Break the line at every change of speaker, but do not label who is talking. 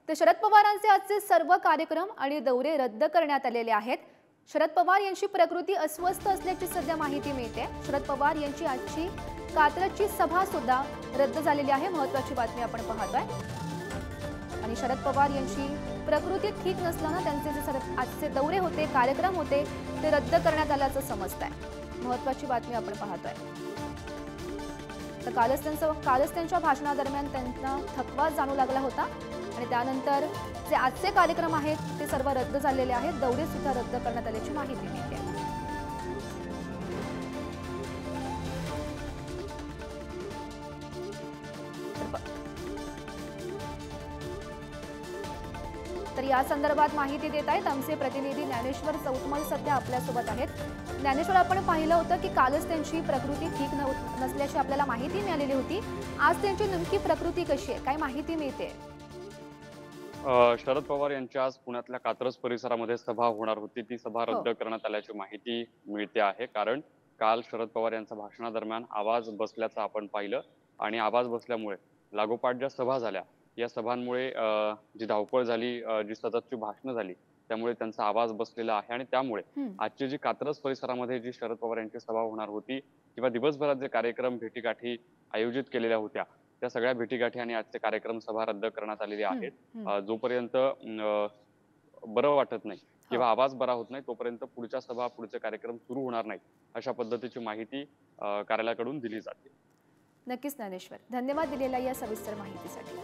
तर शरद पवारांचे आजचे सर्व कार्यक्रम आणि दौरे रद्द करण्यात आलेले आहेत। शरद पवार यांची प्रकृती अस्वस्थ असल्याची सध्या माहिती मिळते। शरद पवार यांची आजची कात्रजची सभा सुद्धा रद्द झालेली आहे। महत्त्वाची बातमी आपण पाहतोय। आणि शरद पवार यांची प्रकृती ठीक नसल्याने त्यांचे जे आजचे दौरे होते, कार्यक्रम होते ते रद्द करण्यात आल्याचं समजतंय। महत्त्वाची बातमी आपण पाहतोय। तर कालच त्यांच्या भाषणादरम्यान त्यांना थकवा जाणू लागला होता आणि त्यानंतर जे आजचे कार्यक्रम आहेत ते सर्व रद्द झालेले आहेत। दौरे सुद्धा रद्द करण्यात आल्याची माहिती मिळते। तर या संदर्भात माहिती देत आहेत आमचे प्रतिनिधी ज्ञानेश्वर चौतमल सध्या आपल्यासोबत आहेत। ज्ञानेश्वर, आपण पाहिलं होतं की कालच त्यांची प्रकृती ठीक नसल्याची आपल्याला माहिती मिळालेली होती। आज त्यांची नेमकी प्रकृती कशी आहे, काय माहिती मिळते?
शरद पवार यांची आज पुण्यातल्या कात्रज परिसरामध्ये सभा होणार होती। ती सभा रद्द करण्यात आल्याची माहिती मिळते आहे। कारण काल शरद पवार यांच्या भाषणादरम्यान आवाज बसल्याचं आपण पाहिलं आणि आवाज बसल्यामुळे लागोपाठ ज्या सभा झाल्या, या सभांमुळे जी धावपळ झाली, जी सततची भाषणं झाली, त्यामुळे त्यांचा आवाज बसलेला आहे। आणि त्यामुळे आजची जी कात्रज परिसरामध्ये जी शरद पवार यांची सभा होणार होती किंवा दिवसभरात जे कार्यक्रम भेटीगाठी आयोजित केलेल्या होत्या, त्या सगळ्या भेटीगाठी आणि आजचे कार्यक्रम सभा रद्द करण्यात आलेले आहेत। जोपर्यंत बरं वाटत नाही किंवा आवाज बरा होत नाही तोपर्यंत पुढच्या सभा, पुढचे कार्यक्रम सुरू होणार नाही, अशा पद्धतीची माहिती कार्यालयाकडून दिली जाते।
नक्कीच ज्ञानेश्वर, धन्यवाद दिलेल्या या सविस्तर माहितीसाठी।